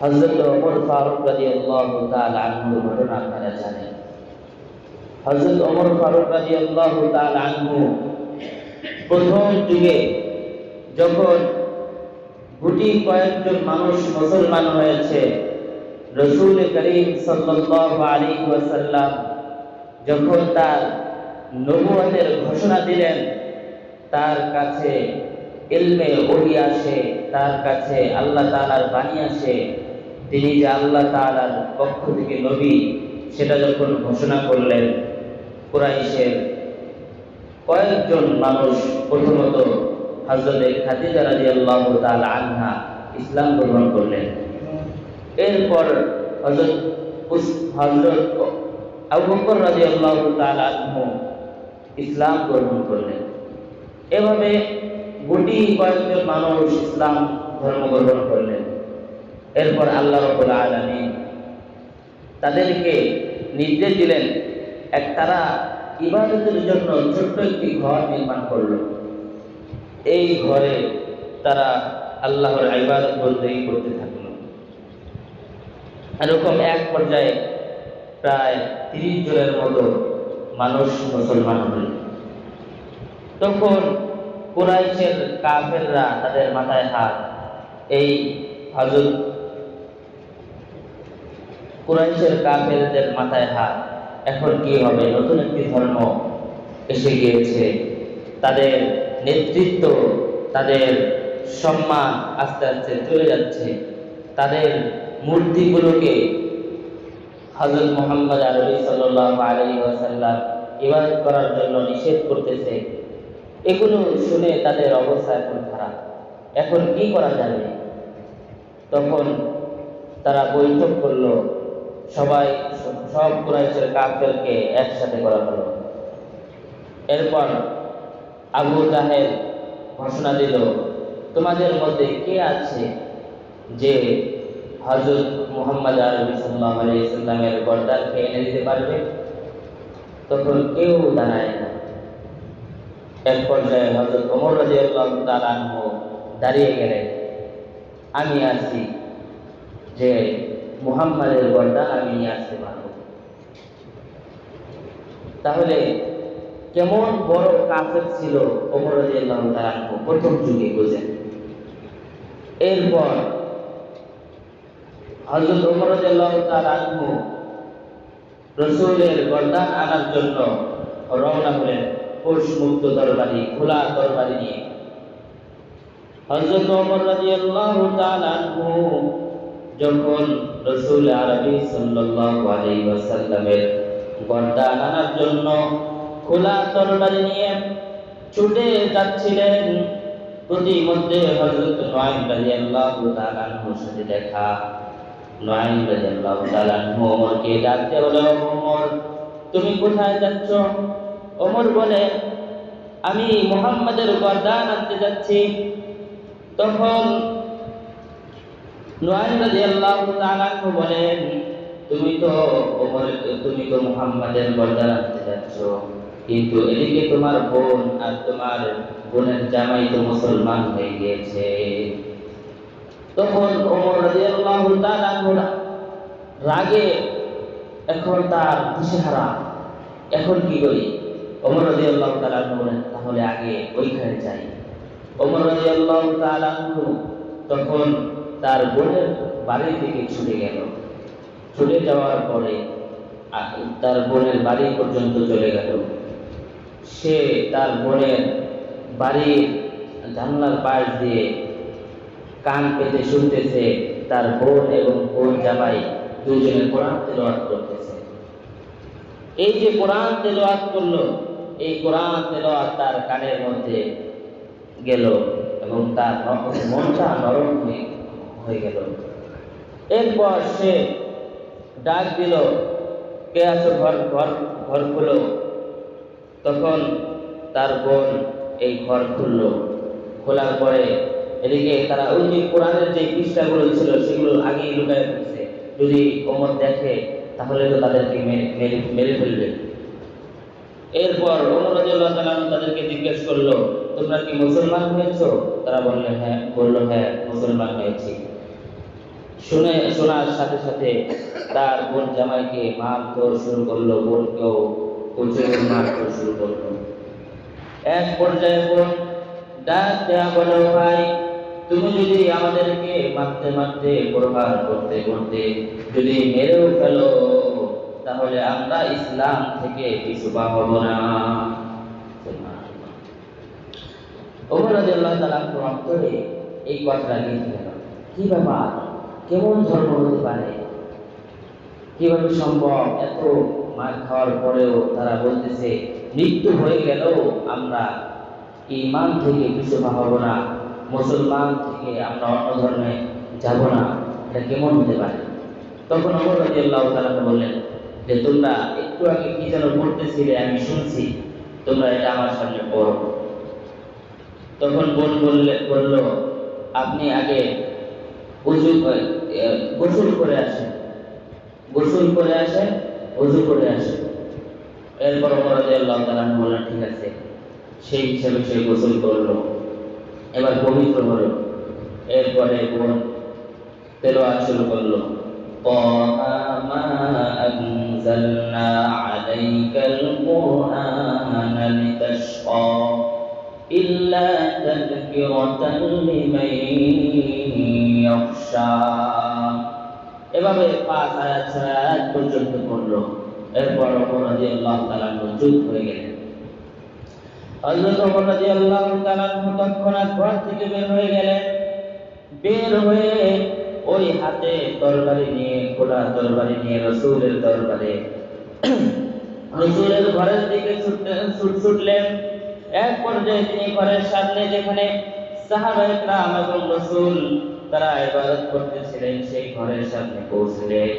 হযরত ওমর ফারুক রাদিয়াল্লাহু তাআলা আনহুর ঘটনা আপনারা জানেন। হযরত ওমর ফারুক রাদিয়াল্লাহু তাআলা আনহু প্রথম যুগে যখন গুটি কয়েকজন মানুষ মুসলমান হয়েছে, রাসূল করিম সাল্লাল্লাহু আলাইহি ওয়াসাল্লাম যখন তার নবুয়তের ঘোষণা দিলেন, তার কাছে ইলমে ওহী আসে, তার কাছে আল্লাহ তাআলার বাণী আসে, তিনি যে আল্লাহ তাআলার পক্ষ থেকে নবী সেটা যখন ঘোষণা করলেন, কুরাইশের কয়েকজন মানুষ প্রথমত হযরত খাদিজা রাদিয়াল্লাহু তাআলা আনহা ইসলাম গ্রহণ করলেন। এরপর হযরত আবু বকর রাদিয়াল্লাহু তাআলা আনহু ইসলাম গ্রহণ করলেন। এভাবে গুটি কয়েকজন মানুষ ইসলাম ধর্ম গ্রহণ করলেন। এরপর আল্লাহ রাব্বুল আলামিন তাদেরকে নির্দেশ দিলেন, তারা ইবাদতের জন্য ছোট্ট একটি ঘর নির্মাণ করল। এই ঘরে তারা আল্লাহর ইবাদত বন্দেগী করতে থাকলো। এরকম এক পর্যায়ে প্রায় 30 জনের মতো মানুষ মুসলমান হল। তখন কুরাইশের কাফেররা তাদের মাথায় হাত, এই হযরত কুরাইশের কাফেরদের মাথায় হাত, এখন কি হবে? নতুন একটি ধর্ম এসে গিয়েছে, তাদের নেতৃত্ব, তাদের সম্মান আস্তে আস্তে চলে যাচ্ছে, তাদের মূর্তিগুলোকে হযরত মুহাম্মদ আরবি সাল্লাল্লাহু আলাইহি ওয়াসাল্লাম ইবাদত করার জন্য নিষেধ করতেছে। এগুলো শুনে তাদের অবস্থা এখন খারাপ, এখন কি করা যাবে? তখন তারা বৈঠক করলো, সব কুরাইশের কাফেরকে একসাথে করা হলো। এরপর আবু জাহেল ঘোষণা দিল, তোমাদের মধ্যে কে আছে যে হযরত মুহাম্মদ আরবি সাল্লাল্লাহু আলাইহি ওয়াসাল্লামের গর্দানকে এনে দিতে পারবে? তখন কেউ দাঁড়ায় না। এক পর্যায়ে হযরত ওমর রাদিয়াল্লাহু তাআলা আনহু দাঁড়িয়ে গেলেন, আমি আছি, যে মুহাম্মাদের গর্দান আমি নিয়ে আসতে পারব। তাহলে কেমন বড় কাফের ছিল ওমর রাদিয়াল্লাহু তাআলা আনহু প্রথম যুগে, বুঝেন। এরপর হযরত ওমর রাদিয়াল্লাহু তাআলা আনহু রাসূলের গর্দান আনার জন্য রওনা হলেন, কোষ মুক্ত তরবারি, খোলা তরবারি নিয়ে। হযরত ওমর রাদিয়াল্লাহু তাআলা আনহু যখন রাসূল আরবি সাল্লাল্লাহু আলাইহি ওয়াসাল্লামের গর্দান আনার জন্য খোলা তরবারি নিয়ে ছুটে যাচ্ছিলেন, প্রতিমধ্যে হযরত নুআইম রাদিয়াল্লাহু তাআলা আনহুর সাথে দেখা। নুআইম রাদিয়াল্লাহু তাআলা আনহু ওমরকে ডাকতে বলল, ওমর তুমি কোথায় যাচ্ছ? ওমর বলে, আমি মুহাম্মাদের গর্দান আনতে যাচ্ছি। তখন নুআইম রাদিয়াল্লাহু তাআলা আনহু বলেন, তুমি তো মুহাম্মাদের গর্দান আনতে যাচ্ছ, কিন্তু এদিকে তোমার বোন আর তোমার বোনের জামাই তো মুসলমান হয়ে গিয়েছে। তখন ওমর রাদিয়াল্লাহু তাআলা আনহু রাগে এখন তার দিশেহারা, এখন কি করি? ওমর রাদিয়াল্লাহু তাআলা আনহু বলেন, তাহলে আগে ওইখানে যাই। ওমর রাদিয়াল্লাহু তাআলা আনহু তখন তার বোনের বাড়ির দিকে ছুটে গেল। ছুটে যাওয়ার পরে তার বোনের বাড়ি পর্যন্ত চলে গেল। সে তার বোনের বাড়ির জানলার পাশ দিয়ে কান পেতে শুনতেছে তার বোন এবং বোন জামাই দুজনে কোরআন তেলাওয়াত করতেছে। এই যে কোরআন তেলাওয়াত করলো, এই কোরআন তেলাওয়াত তার কানের মধ্যে গেল এবং তার মনটা নরম হয়ে গেল। এরপর সে ডাক দিল, কে আছো? ঘর খুলো। তখন তার বোন এই ঘর খুললো। খোলার পরে এদিকে তারা ওই যে কোরআনের যে পৃষ্ঠাগুলো ছিল সেগুলো আগেই লুকায় ফেলছে, যদি ওমর দেখে তাহলে তো তাদেরকে মেরে ফেলবে। এরপর ওমর রাদিয়াল্লাহু তাআলা তাদেরকে জিজ্ঞেস করলো, তোমরা কি মুসলমান হয়েছো? তারা বলল হ্যাঁ মুসলমান হয়েছি। শোনার সাথে সাথে তার বোন জামাইকে মারধর শুরু করলো, বোনকেও প্রচুর মারধর শুরু করলো। এক পর্যায়ে বোন ডাক দেয়া বলো, ভাই তুমি যদি আমাদেরকে মারতে মারতে প্রহার করতে করতে যদি মেরেও ফেলো, তাহলে আমরা ইসলাম থেকে পিছু পা হব না। ওমর রাদিয়াল্লাহু তাআলা অন্তরে এই কথাটা গেঁথে গেল, কি ব্যাপার, কেমন ধর্ম হতে পারে, কিভাবে সম্ভব? এত মার খাওয়ার পরেও তারা বলতেছে মৃত্যু হয়ে গেলেও আমরা ঈমান থেকে পিছু পা হব না, মুসলমান থেকে আমরা অন্য ধর্মে যাব না, এটা কেমন হতে পারে? তখন ওমর রাদিয়াল্লাহু তাআলা বললেন যে তোমরা একটু আগে কি যেন পড়তেছিলে, আমি শুনছি, তোমরা এটা আমার সামনে পড়ো। তখন বোন বলল, আপনি আগে গোসল করে আসেন, গোসল করে আসেন, ওযু করে আসেন। এরপর ওমর রাদিয়াল্লাহু তাআলা বললেন ঠিক আছে। সেই হিসেবে সে গোসল করলো, এবার পবিত্র হলো। এরপরে বোন তেলাওয়াত শুরু করলো, তাহা মা আনজালনা আলাইকাল কুরআনা লিতাশকা ইল্লা তাযকিরাতান লিমান ইয়াখশা। এভাবে 5 আয়াত 6 আয়াত পর্যন্ত পড়লো। এরপর ওমর রাদিয়াল্লাহু তাআলা চুপ হয়ে গেলেন। হযরত ওমর রাদিয়াল্লাহু তাআলা তৎক্ষণাৎ ঘর থেকে বের হয়ে গেলেন। বের হয়ে ওই হাতে তরবারি নিয়ে, খোলা তরবারি নিয়ে রাসূলের দরবারে রাসূলের ঘরের দিকে ছুটলেন। এক পর্যায়ে তিনি ঘরের সামনে যেখানে সাহাবায়ে কেরাম এবং রাসূল তারা ইবাদত করতেছিলেন সেই ঘরের সামনে পৌঁছলেন।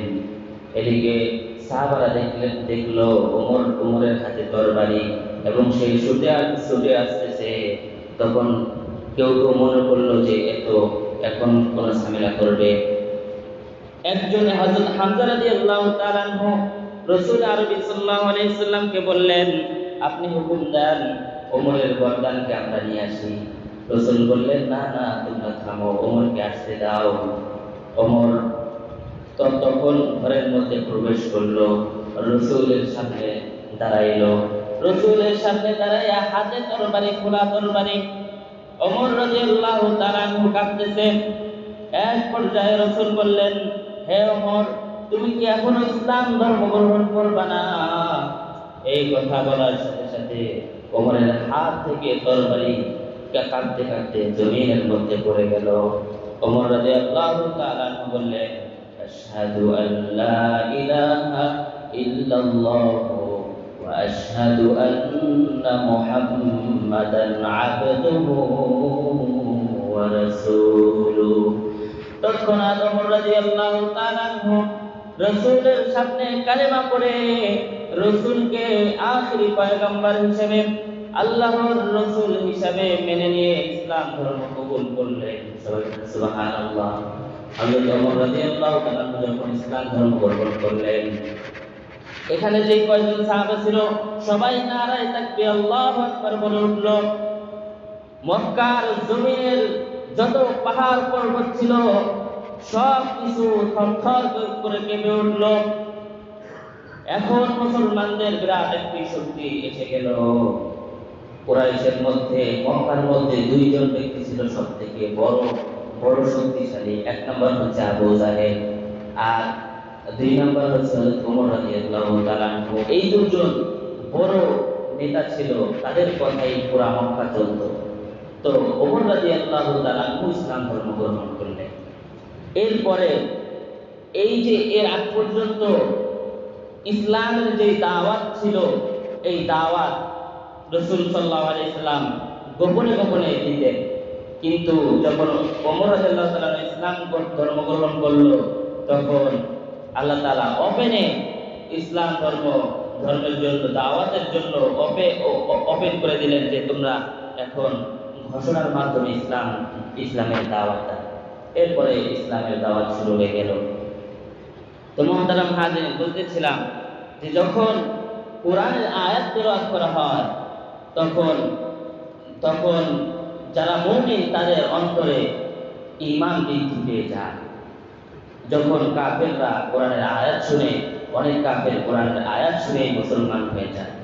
এদিকে সাহাবারা দেখলো ওমরের হাতে তরবারি এবং সেই ছুটে আসতেছে। তখন কেউ কেউ মনে করলো যে এখন কোন ঝামেলা করবে। একজন হযরত হামজা রাদিয়াল্লাহু তাআলা আনহু রাসূল আরবি সাল্লাল্লাহু আলাইহি সাল্লামকে বললেন, আপনি হুকুম দেন ওমরের গর্দানকে আমরা নিয়ে আসি। রাসূল বললেন, না না, তোমরা থামো, ওমরকে আসতে দাও। ওমর তখন ঘরের মধ্যে প্রবেশ করলো, রাসূলের সামনে দাঁড়াইলো। রাসূলের সামনে দাঁড়াইয়া হাতে তরবারি, খোলা তরবারি। ওমর রাদিয়াল্লাহু তাআলা আনহু কাঁদতেছেন। এক পর্যায়ে রাসূল বললেন, হে ওমর, তুমি কি এখনো ইসলাম ধর্ম গ্রহণ করবে না? এই কথা বলার সাথে সাথে ওমরের হাত থেকে তরবারি কাঁদতে কাঁদতে জমিনের মধ্যে পড়ে গেল। ওমর রাদিয়াল্লাহু তাআলা আনহু বললেন, আশহাদু আল্লা ইলাহা ইল্লাল্লাহ ওয়া আশহাদু আন্না মুহাম্মাদান আবদুহু ওয়া রাসূলুহু। তৎক্ষণাৎ ওমর রাদিয়াল্লাহু তাআলা আনহু রাসূলের সামনে কালেমা পড়ে রাসূলকে আখিরি পয়গম্বর হিসেবে, আল্লাহর রাসূল হিসেবে মেনে নিয়ে ইসলাম ধর্ম কবুল করলেন। সুবহানাল্লাহ। হযরত ওমর রাদিয়াল্লাহু তাআলা আনহু যখন ইসলাম ধর্ম গ্রহণ করলেন, এখানে যে কয়েকজন সাহাবা ছিল সবাই নারায়ে তাকবীর আল্লাহু আকবার বলে উঠল। মক্কার জমিনের যত পাহাড় পর্বত ছিল সব কিছু থরথর করে কেঁপে উঠল। এখন মুসলমানদের বিরাট একটি শক্তি এসে গেল। কুরাইশের মধ্যে, মক্কার মধ্যে দুইজন ব্যক্তি ছিল সবথেকে বড় শক্তিশালী। এক নম্বর হচ্ছে আবু জাহেল, আর দুই নম্বর হচ্ছে ওমর রাদিয়াল্লাহু তাআলা আনহু। এই দুজন বড় নেতা ছিল, তাদের কথাই পুরা মক্কা চলত। তো ওমর রাদিয়াল্লাহু তাআলা আনহু ইসলাম ধর্ম গ্রহণ করলেন। এরপরে এই যে এর আগ পর্যন্ত ইসলামের যে দাওয়াত ছিল, এই দাওয়াত রাসূল সাল্লাল্লাহু আলাইহি সাল্লাম গোপনে গোপনে দিতেন। কিন্তু যখন ওমর রাদিয়াল্লাহু তাআলা ইসলাম ধর্ম গ্রহণ করলো, তখন আল্লাহ তাআলা ওপেনে ইসলাম ধর্মের জন্য, দাওয়াতের জন্য ওপেন করে দিলেন যে তোমরা এখন ঘোষণার মাধ্যমে ইসলামের দাওয়াত দাও। এরপরে ইসলামের দাওয়াত শুরু হয়ে গেল। তো মুহতারাম হাজির, বলতেছিলাম যে যখন কোরআনের আয়াত তেলাওয়াত করা হয় তখন যারা মুমিন তাদের অন্তরে ঈমান বৃদ্ধি পেয়ে যায়। যখন কাফেররা কোরআনের আয়াত শুনে, অনেক কাফের কোরআনের আয়াত শুনে মুসলমান হয়ে যায়।